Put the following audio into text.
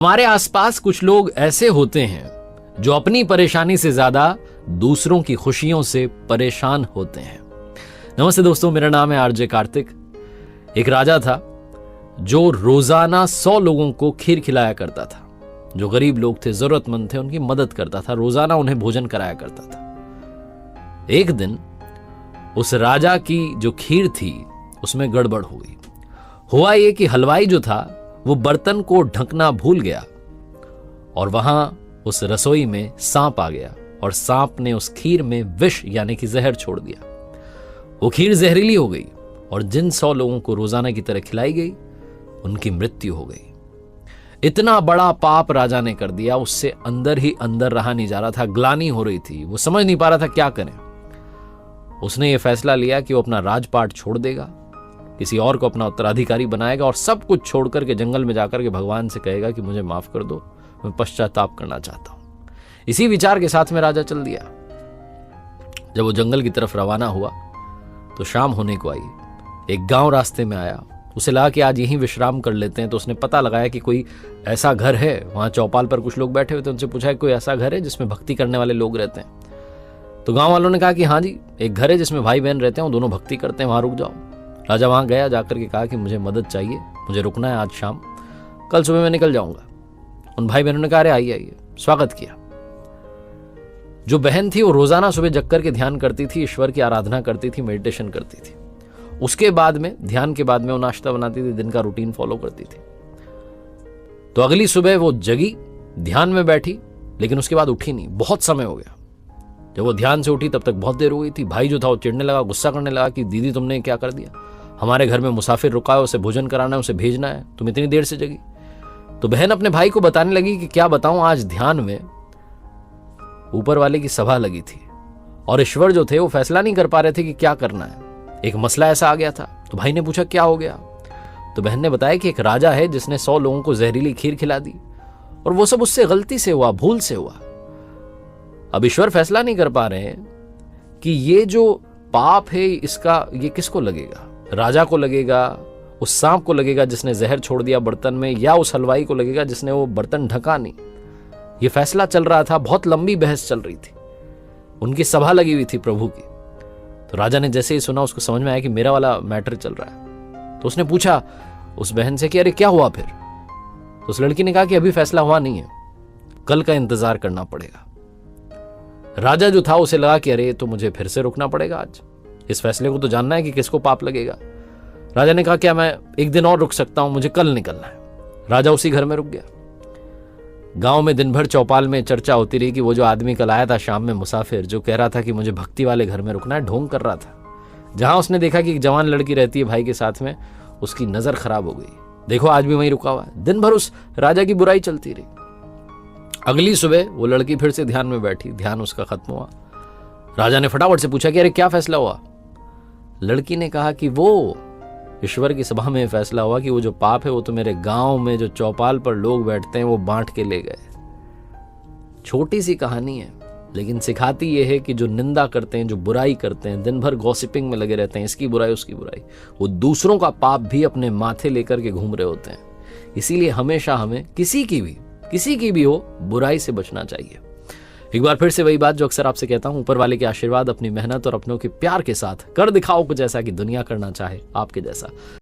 हमारे आसपास कुछ लोग ऐसे होते हैं जो अपनी परेशानी से ज्यादा दूसरों की खुशियों से परेशान होते हैं। नमस्ते दोस्तों, मेरा नाम है आरजे कार्तिक। एक राजा था जो रोजाना 100 लोगों को खीर खिलाया करता था। जो गरीब लोग थे, जरूरतमंद थे, उनकी मदद करता था, रोजाना उन्हें भोजन कराया करता था। एक दिन उस राजा की जो खीर थी उसमें गड़बड़ हो गई। हुआ ये कि हलवाई जो था वो बर्तन को ढकना भूल गया और वहां उस रसोई में सांप आ गया और सांप ने उस खीर में विष यानी कि जहर छोड़ दिया। वो खीर जहरीली हो गई और जिन 100 लोगों को रोजाना की तरह खिलाई गई उनकी मृत्यु हो गई। इतना बड़ा पाप राजा ने कर दिया, उससे अंदर ही अंदर रहा नहीं जा रहा था, ग्लानि हो रही थी, वो समझ नहीं पा रहा था क्या करें। उसने ये फैसला लिया कि वो अपना राजपाट छोड़ देगा, किसी और को अपना उत्तराधिकारी बनाएगा और सब कुछ छोड़कर के जंगल में जाकर के भगवान से कहेगा कि मुझे माफ कर दो, मैं पश्चाताप करना चाहता हूं। इसी विचार के साथ में राजा चल दिया। जब वो जंगल की तरफ रवाना हुआ तो शाम होने को आई। एक गांव रास्ते में आया, उसे लगा कि आज यहीं विश्राम कर लेते हैं। तो उसने पता लगाया कि कोई ऐसा घर है, वहां चौपाल पर कुछ लोग बैठे हुए थे। उनसे पूछा कोई ऐसा घर है जिसमें भक्ति करने वाले लोग रहते हैं। तो गांव वालों ने कहा कि हाँ जी, एक घर है जिसमें भाई बहन रहते हैं, वो दोनों भक्ति करते हैं, वहां रुक जाओ। राजा वहां गया, जाकर के कहा कि मुझे मदद चाहिए, मुझे रुकना है आज शाम, कल सुबह मैं निकल जाऊंगा। उन भाई बहनों ने कहा अरे आइए आइए, स्वागत किया। जो बहन थी वो रोजाना सुबह जग करके ध्यान करती थी, ईश्वर की आराधना करती थी, मेडिटेशन करती थी। उसके बाद में, ध्यान के बाद में वो नाश्ता बनाती थी, दिन का रूटीन फॉलो करती थी। तो अगली सुबह वो जगी, ध्यान में बैठी, लेकिन उसके बाद उठी नहीं। बहुत समय हो गया। जब वो ध्यान से उठी तब तक बहुत देर हो गई थी। भाई जो था वो चिढ़ने लगा, गुस्सा करने लगा कि दीदी तुमने क्या कर दिया, हमारे घर में मुसाफिर रुका है, उसे भोजन कराना है, उसे भेजना है, तुम इतनी देर से जगी। तो बहन अपने भाई को बताने लगी कि क्या बताऊं, आज ध्यान में ऊपर वाले की सभा लगी थी और ईश्वर जो थे वो फैसला नहीं कर पा रहे थे कि क्या करना है। एक मसला ऐसा आ गया था। तो भाई ने पूछा क्या हो गया। तो बहन ने बताया कि एक राजा है जिसने 100 लोगों को जहरीली खीर खिला दी और वो सब उससे गलती से हुआ, भूल से हुआ। अब ईश्वर फैसला नहीं कर पा रहे हैं कि ये जो पाप है इसका ये किसको लगेगा, राजा को लगेगा, उस सांप को लगेगा जिसने जहर छोड़ दिया बर्तन में, या उस हलवाई को लगेगा जिसने वो बर्तन ढका नहीं। ये फैसला चल रहा था, बहुत लंबी बहस चल रही थी, उनकी सभा लगी हुई थी प्रभु की। तो राजा ने जैसे ही सुना उसको समझ में आया कि मेरा वाला मैटर चल रहा है। तो उसने पूछा उस बहन से कि अरे क्या हुआ फिर। तो उस लड़की ने कहा कि अभी फैसला हुआ नहीं है, कल का इंतजार करना पड़ेगा। राजा जो था उसे लगा कि अरे तो मुझे फिर से रुकना पड़ेगा, आज इस फैसले को तो जानना है कि किसको पाप लगेगा। राजा ने कहा क्या मैं एक दिन और रुक सकता हूं, मुझे कल निकलना है। राजा उसी घर में रुक गया। गांव में दिन भर चौपाल में चर्चा होती रही कि वो जो आदमी कल आया था शाम में मुसाफिर, जो कह रहा था कि मुझे भक्ति वाले घर में रुकना है, ढोंग कर रहा था। जहां उसने देखा कि एक जवान लड़की रहती है भाई के साथ में, उसकी नजर खराब हो गई। देखो आज भी वहीं रुका हुआ है। दिन भर उस राजा की बुराई चलती रही। अगली सुबह वो लड़की फिर से ध्यान में बैठी, ध्यान उसका खत्म हुआ। राजा ने फटाफट से पूछा कि अरे क्या फैसला हुआ। लड़की ने कहा कि वो ईश्वर की सभा में फैसला हुआ कि वो जो पाप है वो तो मेरे गांव में जो चौपाल पर लोग बैठते हैं वो बांट के ले गए। छोटी सी कहानी है, लेकिन सिखाती ये है कि जो निंदा करते हैं, जो बुराई करते हैं, दिन भर गॉसिपिंग में लगे रहते हैं, इसकी बुराई उसकी बुराई, वो दूसरों का पाप भी अपने माथे लेकर के घूम रहे होते हैं। इसीलिए हमेशा हमें किसी की भी हो बुराई से बचना चाहिए। एक बार फिर से वही बात जो अक्सर आपसे कहता हूं, ऊपर वाले के आशीर्वाद, अपनी मेहनत और अपनों के प्यार के साथ कर दिखाओ कुछ ऐसा कि दुनिया करना चाहे आपके जैसा।